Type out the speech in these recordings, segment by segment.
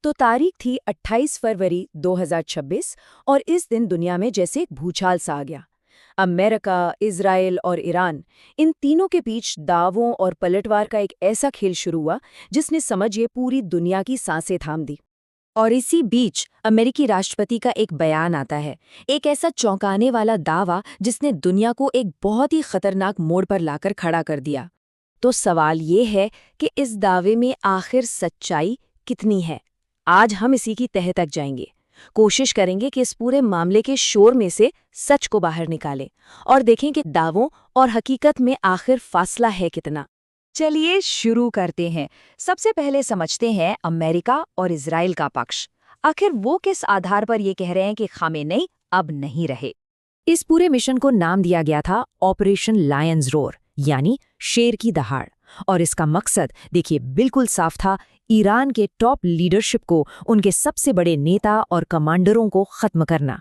तो तारीख थी 28 फरवरी 2026 और इस दिन दुनिया में जैसे एक भूचाल सा आ गया। अमेरिका, इजराइल और ईरान, इन तीनों के बीच दावों और पलटवार का एक ऐसा खेल शुरू हुआ जिसने समझिए पूरी दुनिया की सांसें थाम दी। और इसी बीच अमेरिकी राष्ट्रपति का एक बयान आता है, एक ऐसा चौंकाने वाला दावा जिसने दुनिया को एक बहुत ही खतरनाक मोड़ पर लाकर खड़ा कर दिया। तो सवाल ये है कि इस दावे में आखिर सच्चाई कितनी है। आज हम इसी की तह तक जाएंगे, कोशिश करेंगे कि इस पूरे मामले के शोर में से सच को बाहर निकालें और देखें कि दावों और हकीकत में आखिर फासला है कितना। चलिए शुरू करते हैं। सबसे पहले समझते हैं अमेरिका और इजराइल का पक्ष। आखिर वो किस आधार पर ये कह रहे हैं कि खामेनेई अब नहीं रहे। इस पूरे मिशन को नाम दिया गया था ऑपरेशन लायंस रोर, यानी शेर की दहाड़। और इसका मकसद देखिए बिल्कुल साफ था, ईरान के टॉप लीडरशिप को, उनके सबसे बड़े नेता और कमांडरों को खत्म करना।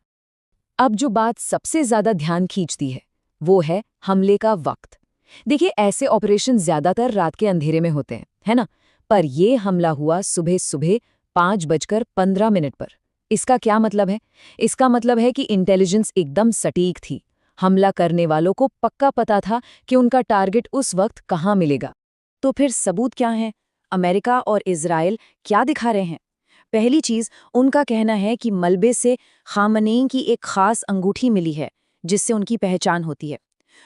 अब जो बात सबसे ज्यादा ध्यान खींचती है वो है हमले का वक्त। देखिए ऐसे ऑपरेशन ज्यादातर रात के अंधेरे में होते हैं, है ना? पर यह हमला हुआ सुबह सुबह 5:15 पर। इसका क्या मतलब है? इसका मतलब है कि इंटेलिजेंस एकदम सटीक थी। हमला करने वालों को पक्का पता था कि उनका टारगेट उस वक्त कहाँ मिलेगा। तो फिर सबूत क्या हैं? अमेरिका और इजराइल क्या दिखा रहे हैं? पहली चीज, उनका कहना है कि मलबे से खामनेई की एक खास अंगूठी मिली है जिससे उनकी पहचान होती है।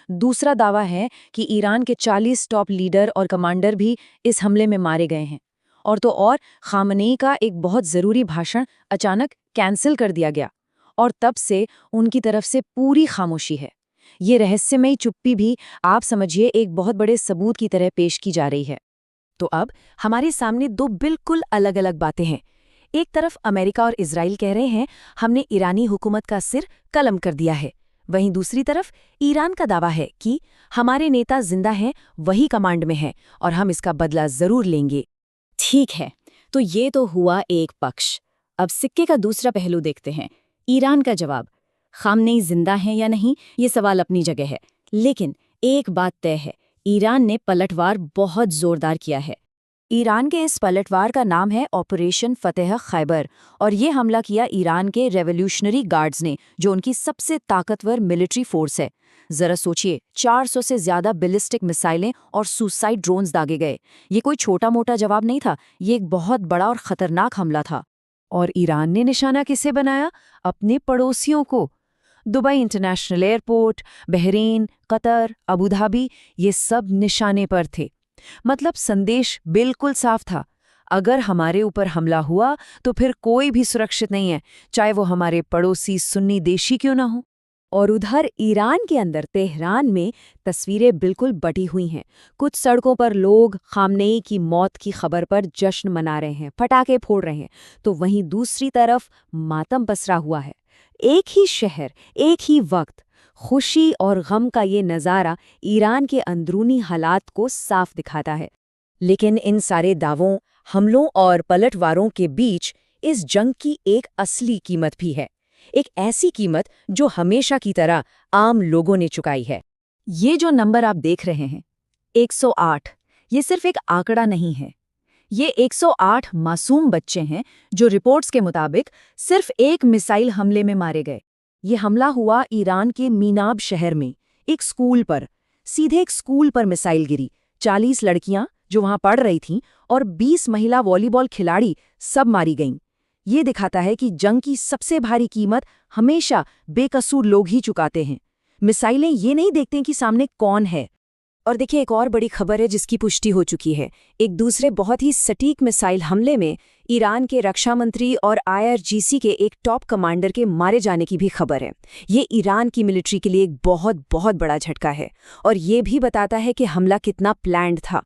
दूसरा दावा है कि ईरान के 40 टॉप लीडर और कमांडर भी इस हमले में मारे गए हैं। और खामनेई का एक बहुत ज़रूरी भाषण अचानक कैंसिल कर दिया गया और तब से उनकी तरफ से पूरी खामोशी है। ये रहस्यमयी चुप्पी भी आप समझिए एक बहुत बड़े सबूत की तरह पेश की जा रही है। तो अब हमारे सामने दो बिल्कुल अलग अलग बातें हैं। एक तरफ अमेरिका और इजराइल कह रहे हैं हमने ईरानी हुकूमत का सिर कलम कर दिया है, वहीं दूसरी तरफ ईरान का दावा है कि हमारे नेता जिंदा हैं, वही कमांड में हैं और हम इसका बदला जरूर लेंगे। ठीक है, तो ये तो हुआ एक पक्ष। अब सिक्के का दूसरा पहलू देखते हैं, ईरान का जवाब। खामनेई जिंदा हैं या नहीं, ये सवाल अपनी जगह है, लेकिन एक बात तय है, ईरान ने पलटवार बहुत जोरदार किया है। ईरान के इस पलटवार का नाम है ऑपरेशन फतेह खैबर और ये हमला किया ईरान के रेवोल्यूशनरी गार्ड्स ने, जो उनकी सबसे ताकतवर मिलिट्री फोर्स है। जरा सोचिए, 400 से ज्यादा बैलिस्टिक मिसाइलें और सुसाइड ड्रोन्स दागे गए। ये कोई छोटा मोटा जवाब नहीं था, ये एक बहुत बड़ा और खतरनाक हमला था। और ईरान ने निशाना किसे बनाया? अपने पड़ोसियों को। Dubai international airport, Bahrain, Qatar, Abu Dhabi, ये सब निशाने पर थे। मतलब संदेश बिल्कुल साफ था, अगर हमारे ऊपर हमला हुआ तो फिर कोई भी सुरक्षित नहीं है, चाहे वो हमारे पड़ोसी सुन्नी देशी क्यों ना हो। और उधर ईरान के अंदर तेहरान में तस्वीरें बिल्कुल बटी हुई हैं। कुछ सड़कों पर लोग खामनेई की मौत की खबर पर जश्न मना रहे हैं, पटाखे फोड़ रहे हैं, तो वहीं दूसरी तरफ मातम पसरा हुआ है। एक ही शहर, एक ही वक्त, खुशी और गम का ये नज़ारा ईरान के अंदरूनी हालात को साफ दिखाता है। लेकिन इन सारे दावों, हमलों और पलटवारों के बीच इस जंग की एक असली कीमत भी है। एक ऐसी कीमत जो हमेशा की तरह आम लोगों ने चुकाई है। ये जो नंबर आप देख रहे हैं, 108, ये सिर्फ एक आंकड़ा नहीं है। ये 108 मासूम बच्चे हैं जो रिपोर्ट्स के मुताबिक सिर्फ एक मिसाइल हमले में मारे गए। ये हमला हुआ ईरान के मीनाब शहर में, एक स्कूल पर। सीधे एक स्कूल पर मिसाइल गिरी। 40 लड़कियां जो वहां पढ़ रही थीं और 20 महिला वॉलीबॉल खिलाड़ी सब मारी गईं। ये दिखाता है कि जंग की सबसे भारी कीमत हमेशा बेकसूर लोग ही चुकाते हैं। मिसाइलें ये नहीं देखते कि सामने कौन है। और देखिए एक और बड़ी खबर है जिसकी पुष्टि हो चुकी है। एक दूसरे बहुत ही सटीक मिसाइल हमले में ईरान के रक्षा मंत्री और IRGC के एक टॉप कमांडर के मारे जाने की भी खबर है। ये ईरान की मिलिट्री के लिए एक बहुत बहुत बड़ा झटका है और ये भी बताता है कि हमला कितना प्लान्ड था।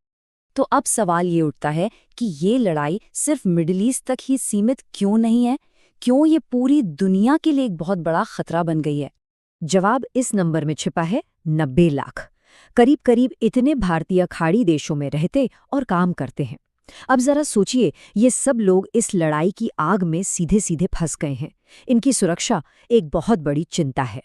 तो अब सवाल ये उठता है कि ये लड़ाई सिर्फ मिडिल ईस्ट तक ही सीमित क्यों नहीं है? क्यों ये पूरी दुनिया के लिए एक बहुत बड़ा खतरा बन गई है? जवाब इस नंबर में छिपा है, 90 लाख। करीब करीब इतने भारतीय खाड़ी देशों में रहते और काम करते हैं। अब जरा सोचिए, ये सब लोग इस लड़ाई की आग में सीधे सीधे फंस गए हैं। इनकी सुरक्षा एक बहुत बड़ी चिंता है।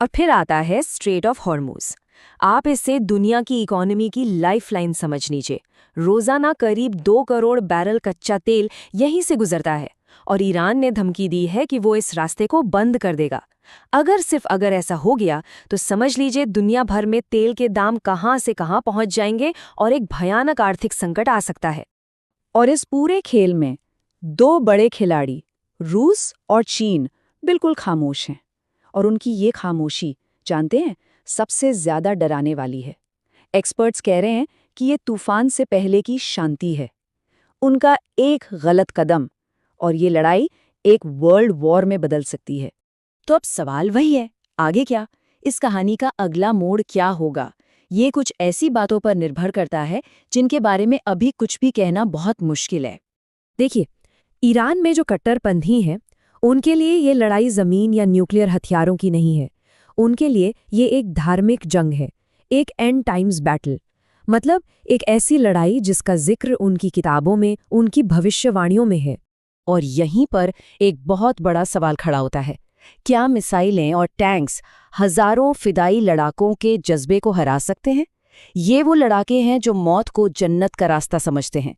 और फिर आता है स्ट्रेट ऑफ हॉर्मुज। आप इससे दुनिया की इकोनॉमी की लाइफलाइन समझ लीजिए। रोजाना करीब 2 करोड़ बैरल कच्चा तेल यहीं से गुजरता है और ईरान ने धमकी दी है कि वो इस रास्ते को बंद कर देगा। अगर ऐसा हो गया तो समझ लीजिए दुनिया भर में तेल के दाम कहां से कहां पहुंच जाएंगे और एक भयानक आर्थिक संकट आ सकता है। और इस पूरे खेल में 2 बड़े खिलाड़ी, रूस और चीन, बिल्कुल खामोश हैं। और उनकी ये खामोशी, जानते हैं, सबसे ज्यादा डराने वाली है। एक्सपर्ट्स कह रहे हैं कि ये तूफान से पहले की शांति है। उनका एक गलत कदम और ये लड़ाई एक वर्ल्ड वॉर में बदल सकती है। तो अब सवाल वही है, आगे क्या? इस कहानी का अगला मोड़ क्या होगा? ये कुछ ऐसी बातों पर निर्भर करता है जिनके बारे में अभी कुछ भी कहना बहुत मुश्किल है। देखिए, ईरान में जो कट्टरपंथी हैं, उनके लिए ये लड़ाई जमीन या न्यूक्लियर हथियारों की नहीं है। उनके लिए ये एक धार्मिक जंग है, एक एंड टाइम्स बैटल। मतलब एक ऐसी लड़ाई जिसका जिक्र उनकी किताबों में, उनकी भविष्यवाणियों में है। और यहीं पर एक बहुत बड़ा सवाल खड़ा होता है, क्या मिसाइलें और टैंक्स हजारों फिदाई लड़ाकों के जज्बे को हरा सकते हैं? ये वो लड़ाके हैं जो मौत को जन्नत का रास्ता समझते हैं।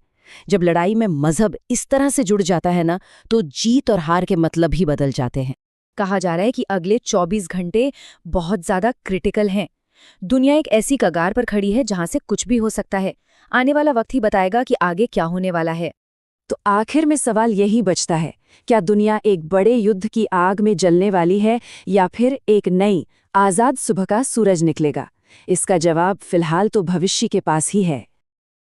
जब लड़ाई में मजहब इस तरह से जुड़ जाता है ना, तो जीत और हार के मतलब ही बदल जाते हैं। कहा जा रहा है कि अगले 24 घंटे बहुत ज्यादा क्रिटिकल हैं। दुनिया एक ऐसी कगार पर खड़ी है जहां से कुछ भी हो सकता है। आने वाला वक्त ही बताएगा कि आगे क्या होने वाला है। तो आखिर में सवाल यही बचता है, क्या दुनिया एक बड़े युद्ध की आग में जलने वाली है या फिर एक नई, आजाद सुबह का सूरज निकलेगा? इसका जवाब फिलहाल तो भविष्य के पास ही है।